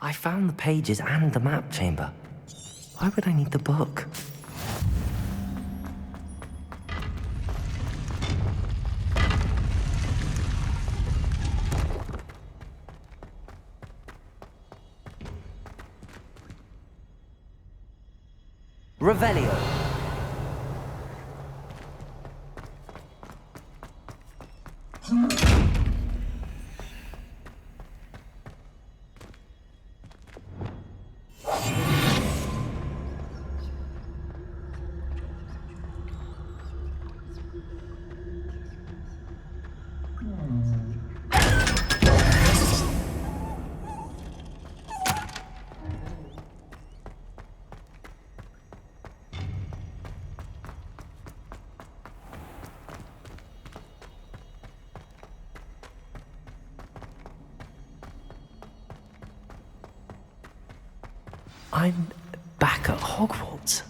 I found the pages and the map chamber. Why would I need the book? Revelio. I'm back at Hogwarts.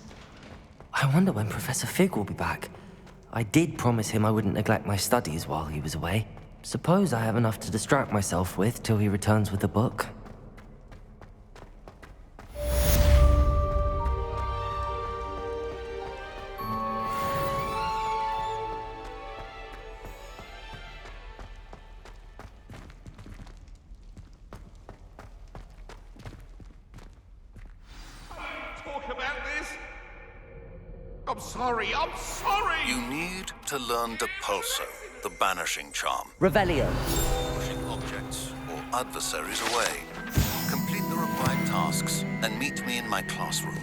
I wonder when Professor Fig will be back. I did promise him I wouldn't neglect my studies while he was away. Suppose I have enough to distract myself with till he returns with the book. I'm sorry! You need to learn Depulso, the banishing charm. Revelio. Pushing objects or adversaries away. Complete the required tasks and meet me in my classroom.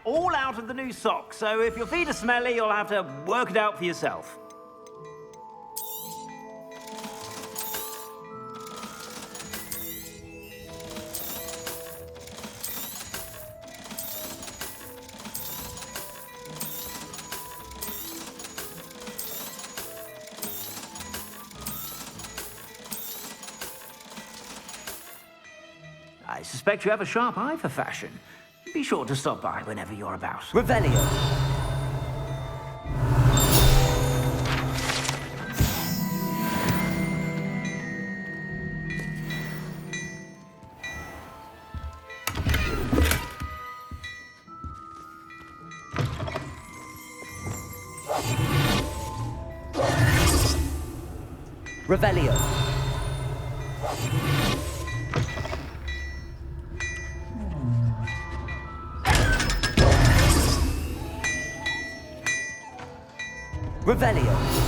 All out of the new socks, so if your feet are smelly, you'll have to work it out for yourself. I suspect you have a sharp eye for fashion. Be sure to stop by whenever you're about. Revelio. Revelio. Revelio.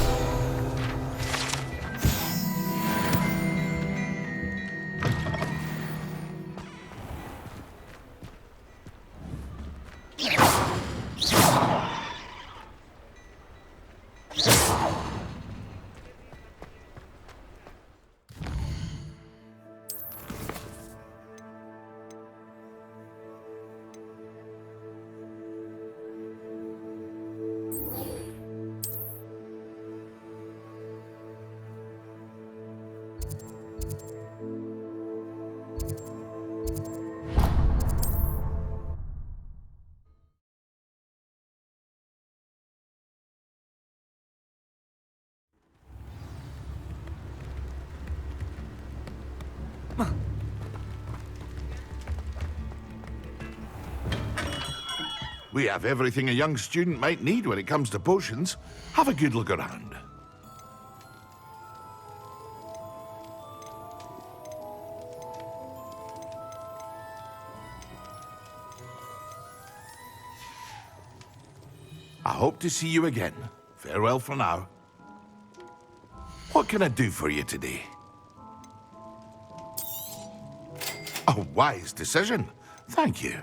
We have everything a young student might need when it comes to potions. Have a good look around. I hope to see you again. Farewell for now. What can I do for you today? A wise decision. Thank you.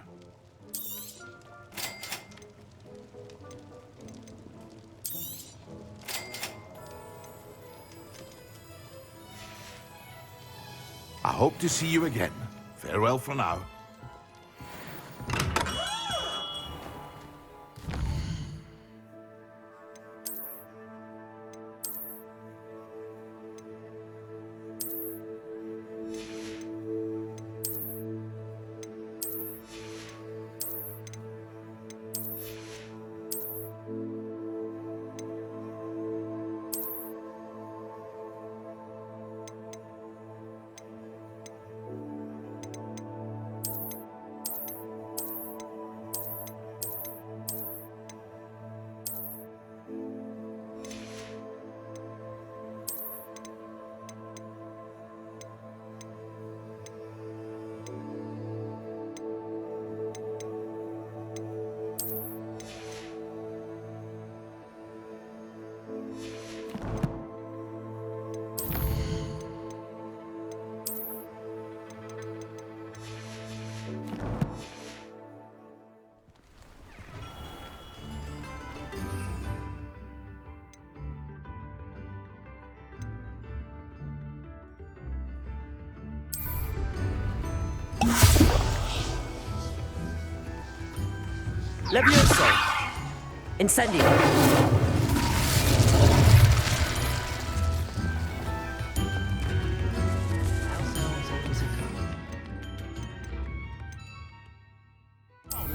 I hope to see you again. Farewell for now. Levioso! Incendio!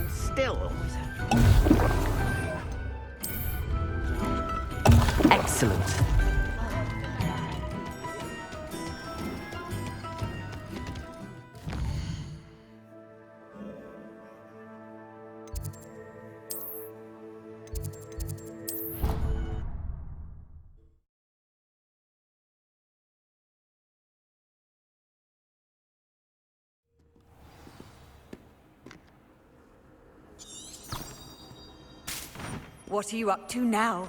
Still. Excellent. What are you up to now?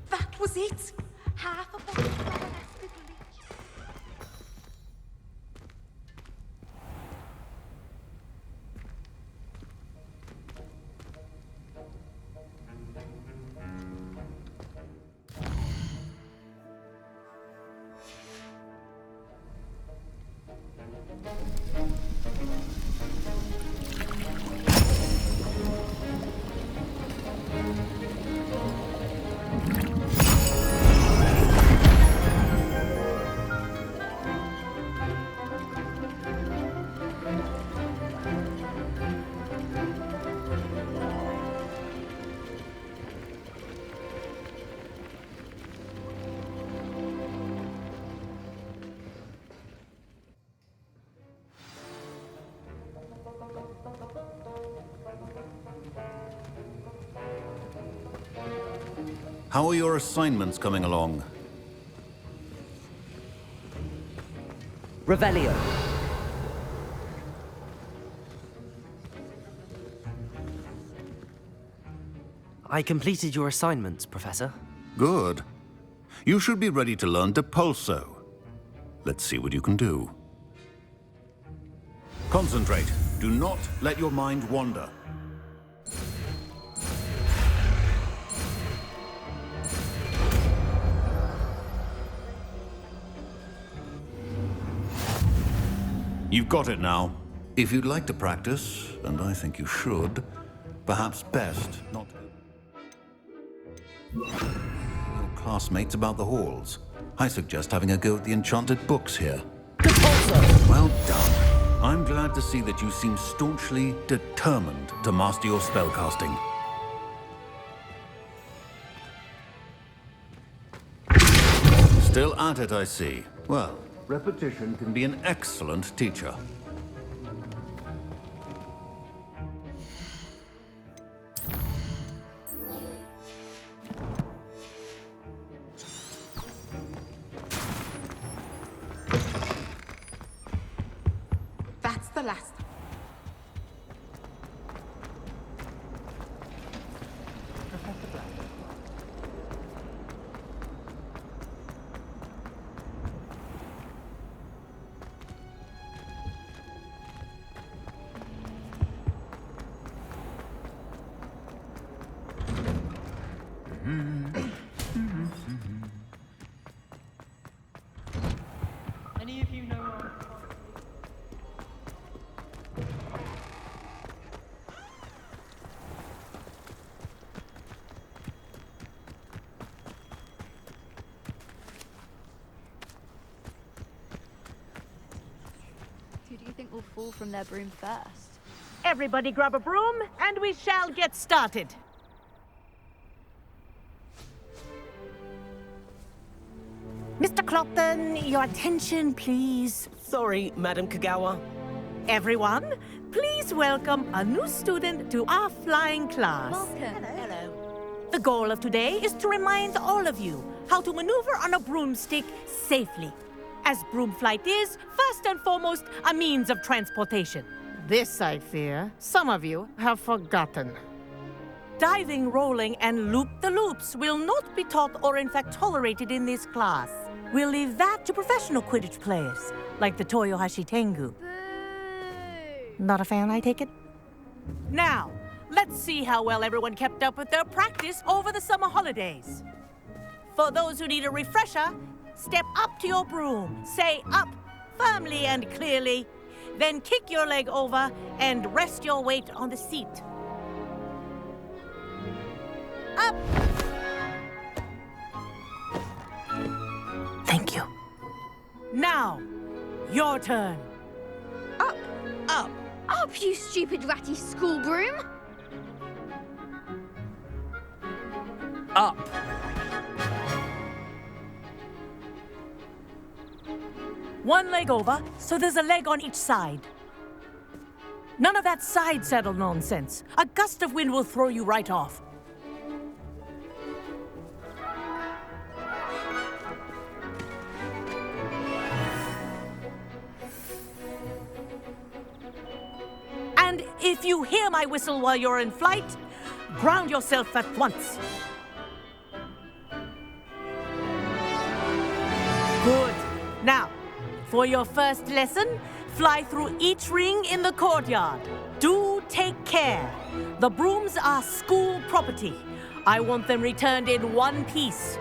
That was it? Half a bottle of unexplored. How are your assignments coming along? Revelio. I completed your assignments, Professor. Good. You should be ready to learn Depulso. Let's see what you can do. Concentrate. Do not let your mind wander. You've got it now. If you'd like to practice, and I think you should, perhaps best not to. Your classmates about the halls. I suggest having a go at the enchanted books here. Also, Well done. I'm glad to see that you seem staunchly determined to master your spellcasting. Still at it, I see. Well, repetition can be an excellent teacher. That's the last. Any of you know Who do you think will fall from their broom first? Everybody grab a broom, and we shall get started. Mr. Clopton, your attention, please. sorry, Madam Kagawa. Everyone, please welcome a new student to our flying class. Welcome. Hello. The goal of today is to remind all of you how to maneuver on a broomstick safely, as broom flight is, first and foremost, a means of transportation. This, I fear, some of you have forgotten. Diving, rolling, and loop-the-loops will not be taught or in fact tolerated in this class. We'll leave that to professional Quidditch players, like the Toyohashi Tengu. Boo! Not a fan, I take it? Now, let's see how well everyone kept up with their practice over the summer holidays. For those who need a refresher, step up to your broom, say up firmly and clearly, then kick your leg over and rest your weight on the seat. Up! Thank you. Now, your turn. Up, Up. up, you stupid ratty school broom. Up. One leg over, so there's a leg on each side. None of that side saddle nonsense. A gust of wind will throw you right off. And if you hear my whistle while you're in flight, ground yourself at once. Good. Now, for your first lesson, fly through each ring in the courtyard. Do take care. The brooms are school property. I want them returned in one piece.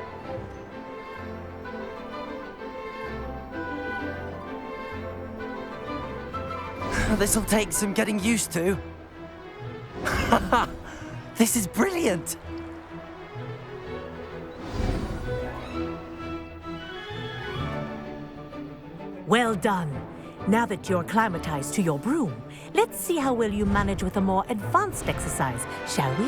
This'll take some getting used to. This is brilliant. Well done. Now that you're acclimatized to your broom, let's see how well you manage with a more advanced exercise, shall we?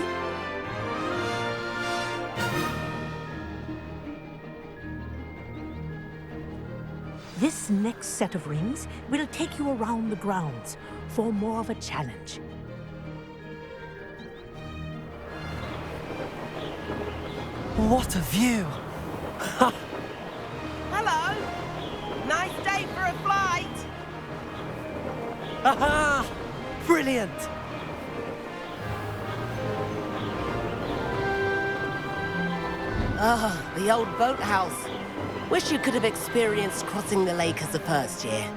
This next set of rings will take you around the grounds for more of a challenge. What a view. Hello. Nice day for a flight. Aha! Brilliant. Ah, the old boathouse. Wish you could have experienced crossing the lake as a first year.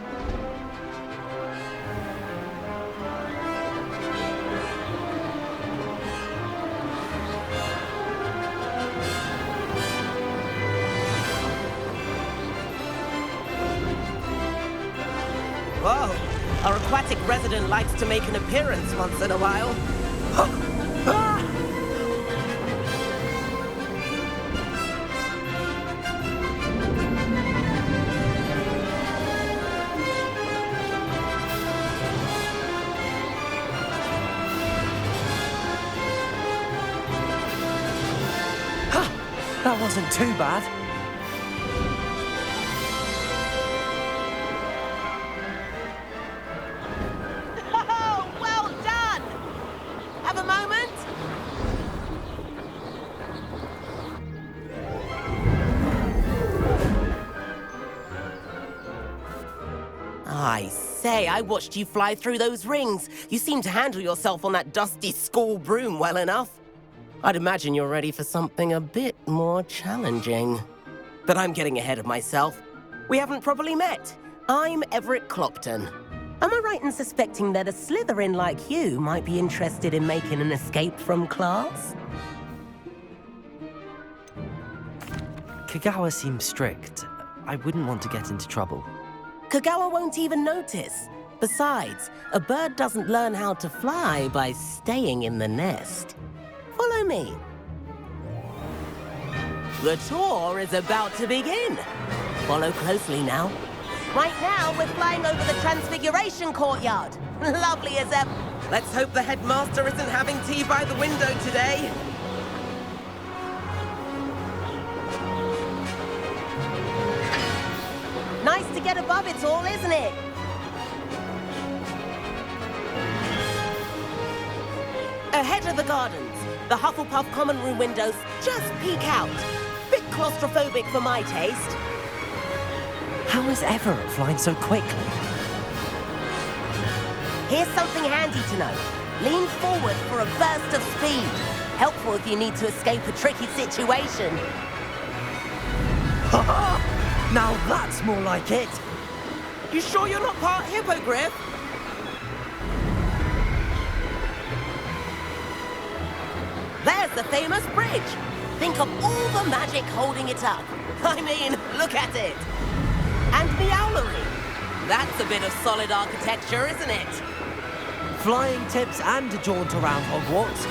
Whoa, our aquatic resident likes to make an appearance once in a while. wasn't too bad. Oh, well done! Have a moment? I say, I watched you fly through those rings. You seem to handle yourself on that dusty school broom well enough. I'd imagine you're ready for something a bit more challenging. But I'm getting ahead of myself. We haven't properly met. I'm Everett Clopton. Am I right in suspecting that a Slytherin like you might be interested in making an escape from class? Kagawa seems strict. I wouldn't want to get into trouble. Kagawa won't even notice. Besides, a bird doesn't learn how to fly by staying in the nest. Follow me. The tour is about to begin. Follow closely now. Right now, we're flying over the Transfiguration Courtyard. Lovely as ever. Let's hope the headmaster isn't having tea by the window today. Nice to get above it all, isn't it? Ahead of the gardens, the Hufflepuff common room windows just peek out. Bit claustrophobic for my taste. How is Everett flying so quickly? Here's something handy to know. Lean forward for a burst of speed. Helpful if you need to escape a tricky situation. Now that's more like it. You sure you're not part hippogriff? There's the famous bridge. Think of all the magic holding it up. I mean, look at it. And the owlery. That's a bit of solid architecture, isn't it? Flying tips and a jaunt around Hogwarts.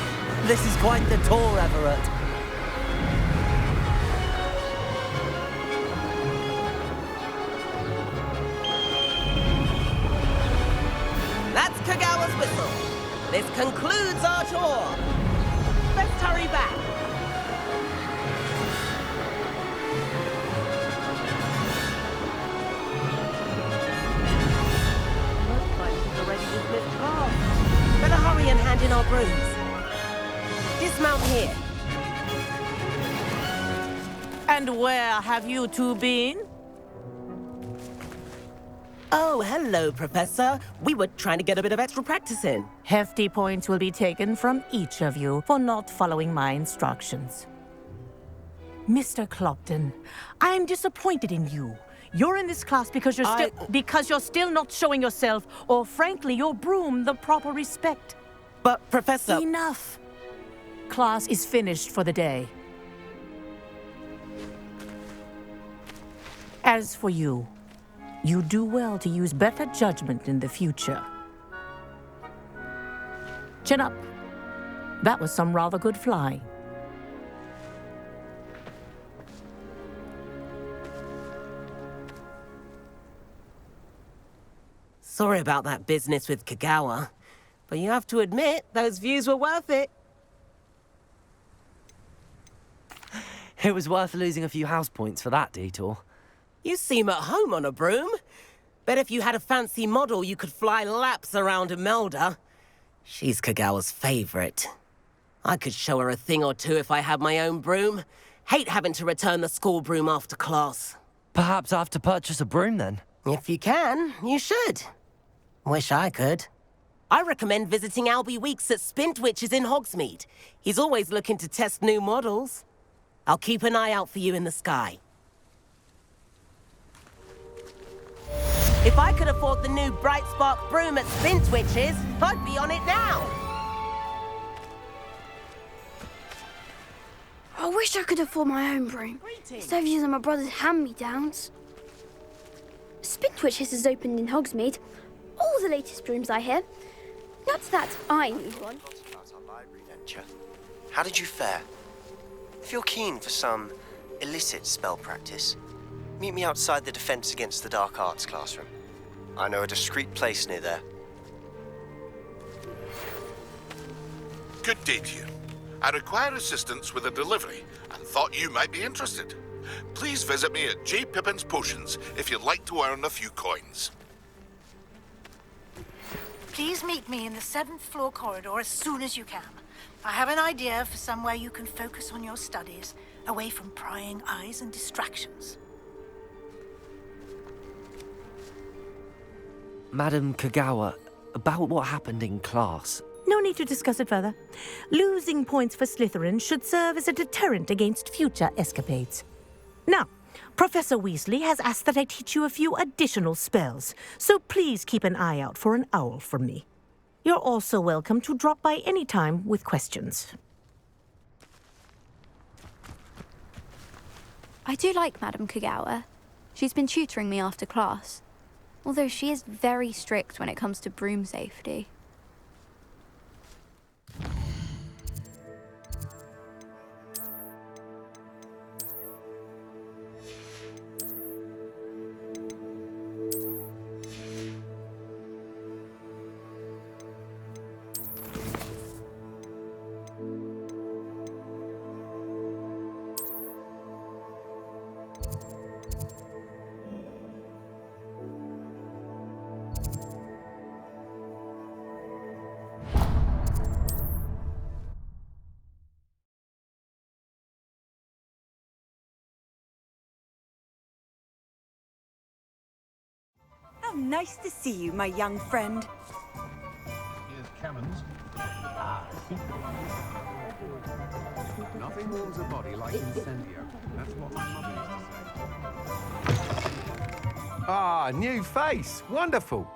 This is quite the tour, Everett. That's Kagawa's whistle. This concludes our tour. Let's hurry back. Looks like she's already dismissed class. Better hurry and hand in our brooms. Dismount here. And where have you two been? Oh, hello, Professor. We were trying to get a bit of extra practice in. Hefty points will be taken from each of you for not following my instructions. Mr. Clopton, I'm disappointed in you. You're in this class because you're still not showing yourself, or frankly, your broom the proper respect. But, Professor... Enough. Class is finished for the day. As for you, you do well to use better judgment in the future. Chin up. That was some rather good flying. Sorry about that business with Kagawa, but you have to admit, those views were worth it. It was worth losing a few house points for that detour. You seem at home on a broom. Bet if you had a fancy model, you could fly laps around Imelda. She's Kagawa's favorite. I could show her a thing or two if I had my own broom. Hate having to return the school broom after class. Perhaps I have to purchase a broom then. If you can, you should. Wish I could. I recommend visiting Albie Weeks at Spintwitches in Hogsmeade. He's always looking to test new models. I'll keep an eye out for you in the sky. If I could afford the new Bright Spark broom at Spintwitches, I'd be on it now. I wish I could afford my own broom, instead of using my brother's hand-me-downs. Spintwitches has opened in Hogsmeade. All the latest brooms, I hear. Not that I need one. About our library venture. How did you fare? If you're keen for some illicit spell practice, meet me outside the Defense Against the Dark Arts classroom. I know a discreet place near there. Good day to you. I require assistance with a delivery and thought you might be interested. Please visit me at J. Pippin's Potions if you'd like to earn a few coins. Please meet me in the 7th floor corridor as soon as you can. I have an idea for somewhere you can focus on your studies, away from prying eyes and distractions. Madam Kagawa, about what happened in class. No need to discuss it further. Losing points for Slytherin should serve as a deterrent against future escapades. Now, Professor Weasley has asked that I teach you a few additional spells, so please keep an eye out for an owl from me. You're also welcome to drop by any time with questions. I do like Madam Kagawa. She's been tutoring me after class, although she is very strict when it comes to broom safety. How nice to see you, my young friend. Here's Cannons. Nothing warms a body like incendio. That's what my mother used to say. Ah, new face. Wonderful.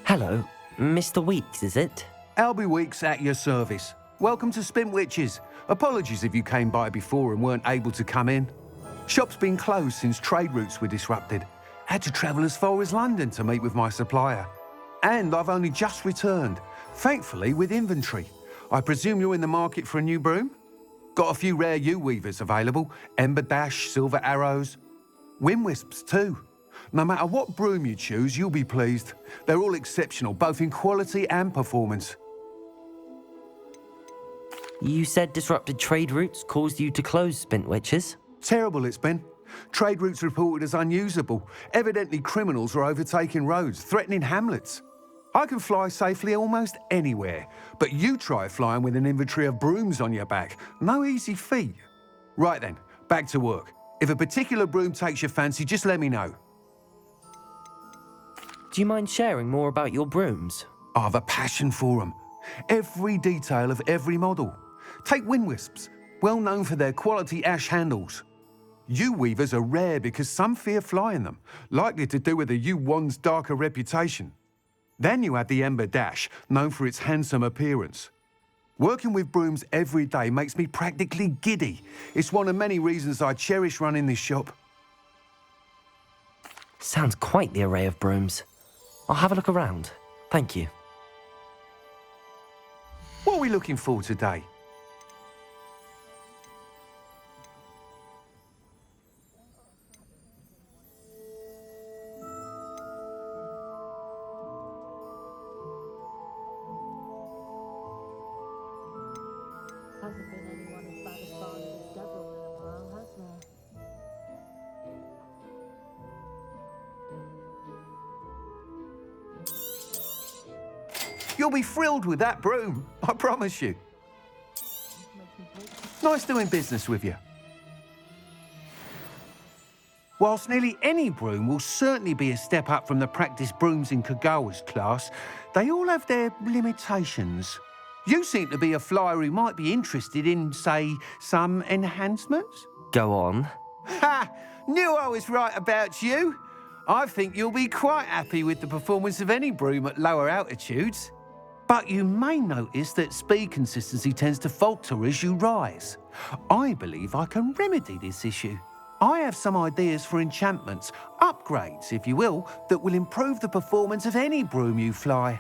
Hello, Mr. Weeks, is it? Albie Weeks at your service. Welcome to Spintwitches. Apologies if you came by before and weren't able to come in. Shop's been closed since trade routes were disrupted. Had to travel as far as London to meet with my supplier. And I've only just returned, thankfully with inventory. I presume you're in the market for a new broom? Got a few rare U-weavers available. Ember Dash, Silver Arrows. Wind Wisps too. No matter what broom you choose, you'll be pleased. They're all exceptional, both in quality and performance. You said disrupted trade routes caused you to close Spintwitches? Terrible it's been. Trade routes reported as unusable. Evidently criminals are overtaking roads, threatening hamlets. I can fly safely almost anywhere, but you try flying with an inventory of brooms on your back. No easy feat. Right then, back to work. If a particular broom takes your fancy, just let me know. Do you mind sharing more about your brooms? I have a passion for them. Every detail of every model. Take Wind Wisps, well known for their quality ash handles. U-weavers are rare because some fear flying them, likely to do with the U-wand's darker reputation. Then you have the Ember Dash, known for its handsome appearance. Working with brooms every day makes me practically giddy. It's one of many reasons I cherish running this shop. Sounds quite the array of brooms. I'll have a look around. Thank you. What are we looking for today? Hasn't been anyone as bad as far as this devil in a while, has there? You'll be thrilled with that broom, I promise you. Nice doing business with you. Whilst nearly any broom will certainly be a step up from the practice brooms in Kagawa's class, they all have their limitations. You seem to be a flyer who might be interested in, say, some enhancements? Go on. Ha! Knew I was right about you. I think you'll be quite happy with the performance of any broom at lower altitudes. But you may notice that speed consistency tends to falter as you rise. I believe I can remedy this issue. I have some ideas for enchantments, upgrades, if you will, that will improve the performance of any broom you fly.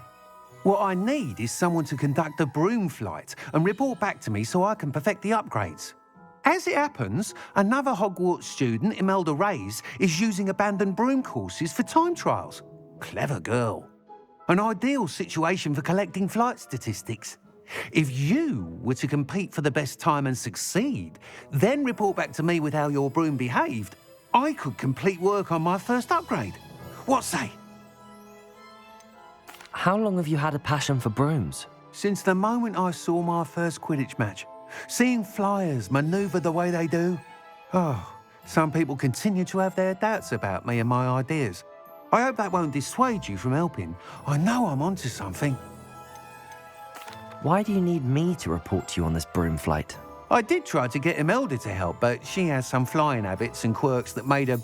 What I need is someone to conduct a broom flight and report back to me so I can perfect the upgrades. As it happens, another Hogwarts student, Imelda Reyes, is using abandoned broom courses for time trials. Clever girl. An ideal situation for collecting flight statistics. If you were to compete for the best time and succeed, then report back to me with how your broom behaved, I could complete work on my first upgrade. What say? How long have you had a passion for brooms? Since the moment I saw my first Quidditch match, seeing flyers manoeuvre the way they do. Oh, some people continue to have their doubts about me and my ideas. I hope that won't dissuade you from helping. I know I'm onto something. Why do you need me to report to you on this broom flight? I did try to get Imelda to help, but she has some flying habits and quirks that made her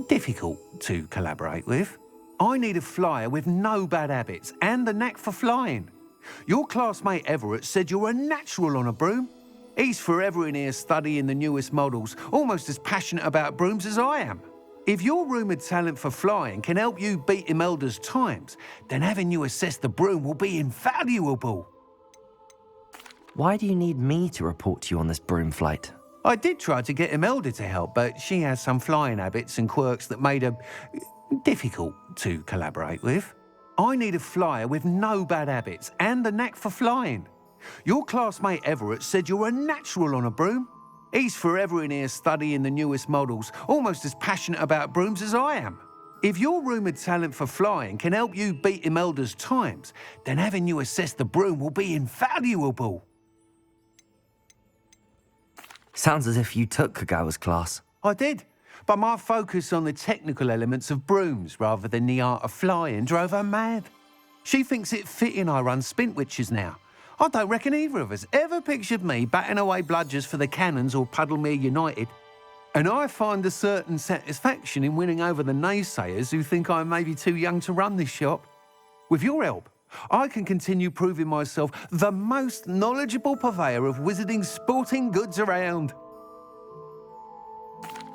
difficult to collaborate with. I need a flyer with no bad habits and the knack for flying. Your classmate Everett said you're a natural on a broom. He's forever in here studying the newest models, almost as passionate about brooms as I am. If your rumoured talent for flying can help you beat Imelda's times, then having you assess the broom will be invaluable. Why do you need me to report to you on this broom flight? I did try to get Imelda to help, but she has some flying habits and quirks that made her difficult to collaborate with. I need a flyer with no bad habits and the knack for flying. Your classmate Everett said you're a natural on a broom. He's forever in here studying the newest models, almost as passionate about brooms as I am. If your rumoured talent for flying can help you beat Imelda's times, then having you assess the broom will be invaluable. Sounds as if you took Kagawa's class. I did, but my focus on the technical elements of brooms rather than the art of flying drove her mad. She thinks it fitting I run Spintwitches now. I don't reckon either of us ever pictured me batting away bludgers for the Cannons or Puddlemere United. And I find a certain satisfaction in winning over the naysayers who think I'm maybe too young to run this shop. With your help, I can continue proving myself the most knowledgeable purveyor of wizarding sporting goods around.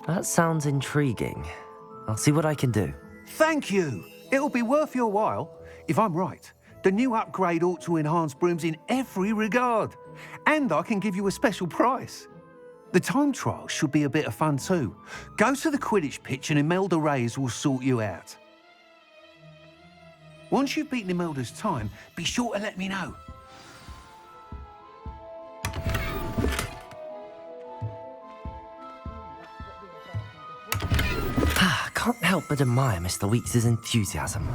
That sounds intriguing. I'll see what I can do. Thank you. It'll be worth your while. If I'm right, the new upgrade ought to enhance brooms in every regard. And I can give you a special price. The time trial should be a bit of fun too. Go to the Quidditch pitch and Imelda Reyes will sort you out. Once you've beaten Imelda's time, be sure to let me know. Can't help but admire Mr. Weeks' enthusiasm.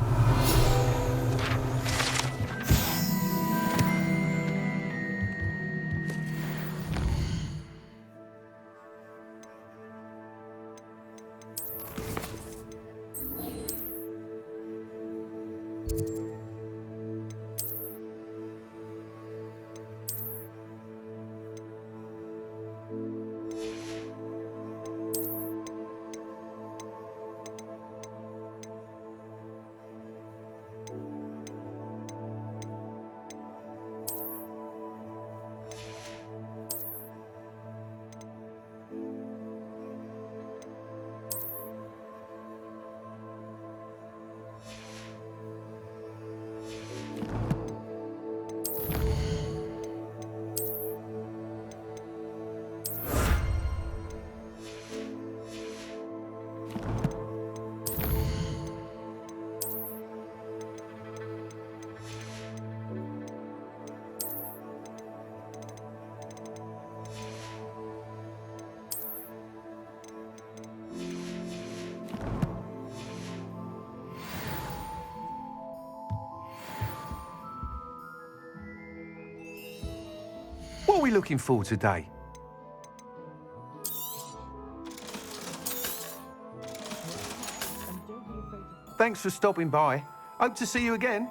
What are we looking for today? Thanks for stopping by. Hope to see you again.